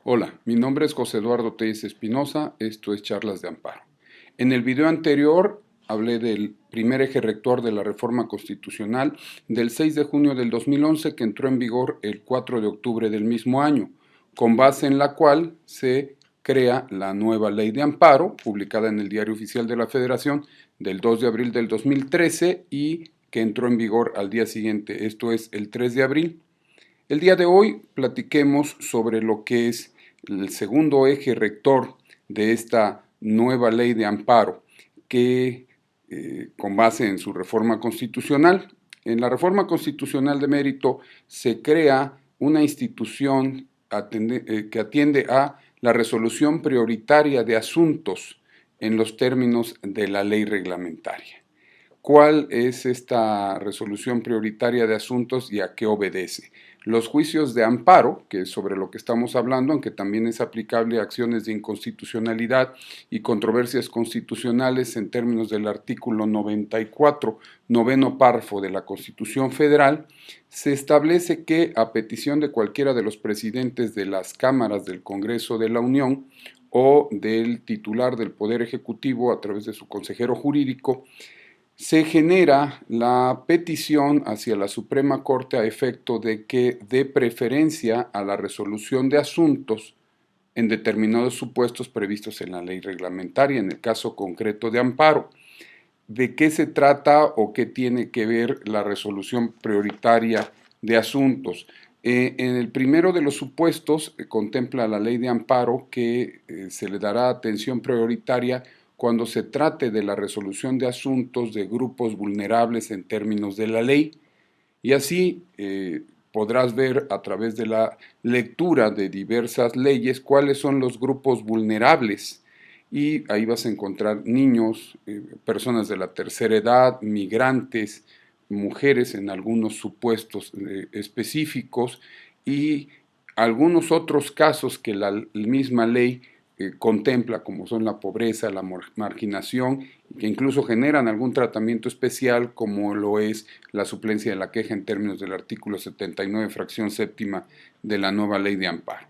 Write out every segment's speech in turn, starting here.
Hola, mi nombre es José Eduardo Telles Espinosa, esto es Charlas de Amparo. En el video anterior hablé del primer eje rector de la reforma constitucional del 6 de junio del 2011 que entró en vigor el 4 de octubre del mismo año, con base en la cual se crea la nueva ley de amparo, publicada en el Diario Oficial de la Federación del 2 de abril del 2013 y que entró en vigor al día siguiente, esto es el 3 de abril. El día de hoy platiquemos sobre lo que es el segundo eje rector de esta nueva ley de amparo que con base en su reforma constitucional. En la reforma constitucional de mérito se crea una institución que atiende a la resolución prioritaria de asuntos en los términos de la ley reglamentaria. ¿Cuál es esta resolución prioritaria de asuntos y a qué obedece? Los juicios de amparo, que es sobre lo que estamos hablando, aunque también es aplicable a acciones de inconstitucionalidad y controversias constitucionales en términos del artículo 94, noveno párrafo de la Constitución Federal, se establece que a petición de cualquiera de los presidentes de las cámaras del Congreso de la Unión o del titular del Poder Ejecutivo a través de su consejero jurídico, se genera la petición hacia la Suprema Corte a efecto de que dé preferencia a la resolución de asuntos en determinados supuestos previstos en la ley reglamentaria, en el caso concreto de amparo. ¿De qué se trata o qué tiene que ver la resolución prioritaria de asuntos? En el primero de los supuestos contempla la ley de amparo que se le dará atención prioritaria cuando se trate de la resolución de asuntos de grupos vulnerables en términos de la ley. Y así podrás ver a través de la lectura de diversas leyes cuáles son los grupos vulnerables. Y ahí vas a encontrar niños, personas de la tercera edad, migrantes, mujeres en algunos supuestos específicos y algunos otros casos que la misma ley contempla, como son la pobreza, la marginación, que incluso generan algún tratamiento especial, como lo es la suplencia de la queja en términos del artículo 79, fracción séptima de la nueva ley de amparo.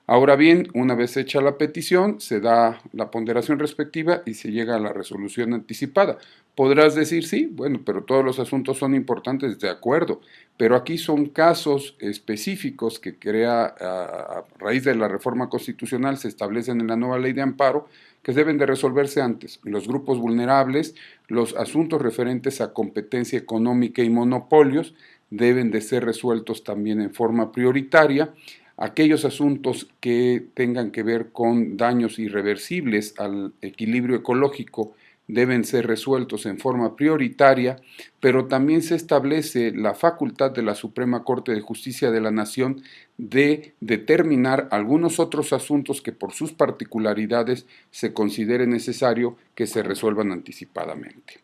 Ahora bien, una vez hecha la petición, se da la ponderación respectiva y se llega a la resolución anticipada. Podrás decir, sí, bueno, pero todos los asuntos son importantes, de acuerdo, pero aquí son casos específicos que crea a raíz de la reforma constitucional, se establecen en la nueva ley de amparo, que deben de resolverse antes. Los grupos vulnerables, los asuntos referentes a competencia económica y monopolios deben de ser resueltos también en forma prioritaria. Aquellos asuntos que tengan que ver con daños irreversibles al equilibrio ecológico deben ser resueltos en forma prioritaria, pero también se establece la facultad de la Suprema Corte de Justicia de la Nación de determinar algunos otros asuntos que por sus particularidades se considere necesario que se resuelvan anticipadamente.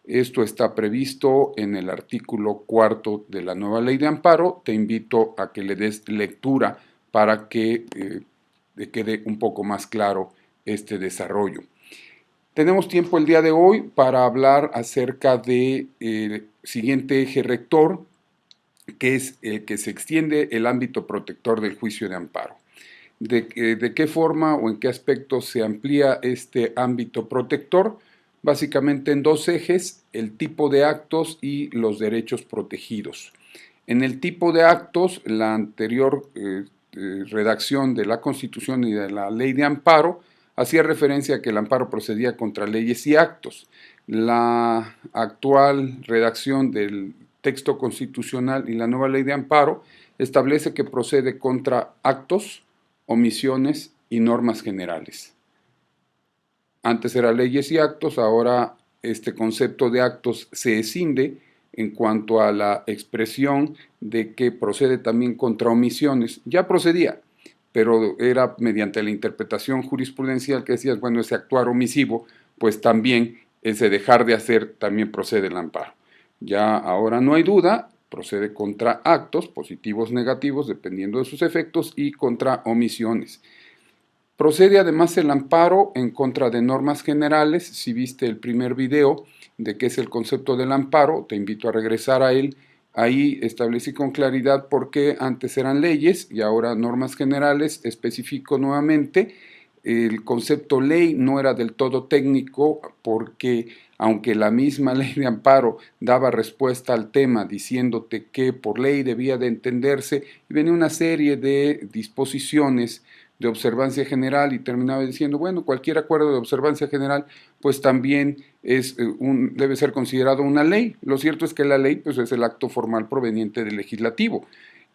Esto está previsto en el artículo cuarto de la nueva ley de amparo. Te invito a que le des lectura para que te quede un poco más claro este desarrollo. Tenemos tiempo el día de hoy para hablar acerca del siguiente eje rector, que es el que se extiende el ámbito protector del juicio de amparo. ¿De qué forma o en qué aspecto se amplía este ámbito protector? Básicamente en dos ejes, el tipo de actos y los derechos protegidos. En el tipo de actos, la anterior redacción de la Constitución y de la Ley de Amparo hacía referencia a que el amparo procedía contra leyes y actos. La actual redacción del texto constitucional y la nueva Ley de Amparo establece que procede contra actos, omisiones y normas generales. Antes era leyes y actos, ahora este concepto de actos se escinde en cuanto a la expresión de que procede también contra omisiones. Ya procedía, pero era mediante la interpretación jurisprudencial que decías, bueno, ese actuar omisivo, pues también ese dejar de hacer también procede el amparo. Ya ahora no hay duda, procede contra actos, positivos, negativos, dependiendo de sus efectos, y contra omisiones. Procede además el amparo en contra de normas generales. Si viste el primer video de qué es el concepto del amparo, te invito a regresar a él Ahí establecí con claridad por qué antes eran leyes y ahora normas generales. Especifico nuevamente, el concepto ley no era del todo técnico porque aunque la misma ley de amparo daba respuesta al tema diciéndote que por ley debía de entenderse, y venía una serie de disposiciones de observancia general y terminaba diciendo, bueno, cualquier acuerdo de observancia general pues también debe ser considerado una ley. Lo cierto es que la ley pues, es el acto formal proveniente del legislativo.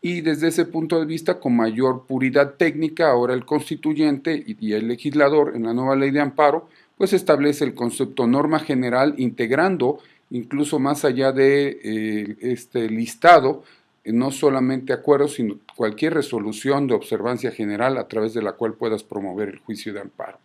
Y desde ese punto de vista, con mayor puridad técnica, ahora el constituyente y el legislador en la nueva ley de amparo, pues establece el concepto norma general, integrando incluso más allá de este listado, no solamente acuerdos, sino cualquier resolución de observancia general a través de la cual puedas promover el juicio de amparo.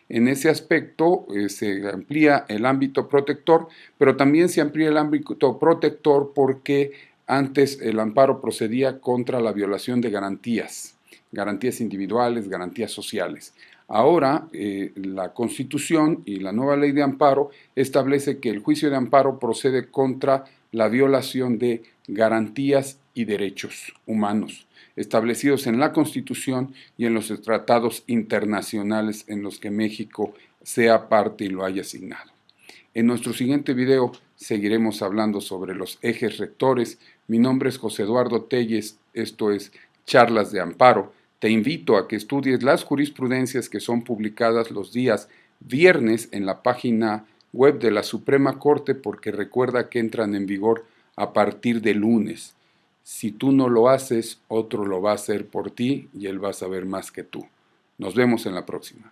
En ese aspecto se amplía el ámbito protector, pero también se amplía el ámbito protector porque antes el amparo procedía contra la violación de garantías, garantías individuales, garantías sociales. Ahora la Constitución y la nueva ley de amparo establece que el juicio de amparo procede contra la violación de garantías y derechos humanos establecidos en la Constitución y en los tratados internacionales en los que México sea parte y lo haya asignado. En nuestro siguiente video seguiremos hablando sobre los ejes rectores. Mi nombre es José Eduardo Telles, esto es Charlas de Amparo. Te invito a que estudies las jurisprudencias que son publicadas los días viernes en la página web de la Suprema Corte, porque recuerda que entran en vigor a partir de lunes. Si tú no lo haces, otro lo va a hacer por ti y él va a saber más que tú. Nos vemos en la próxima.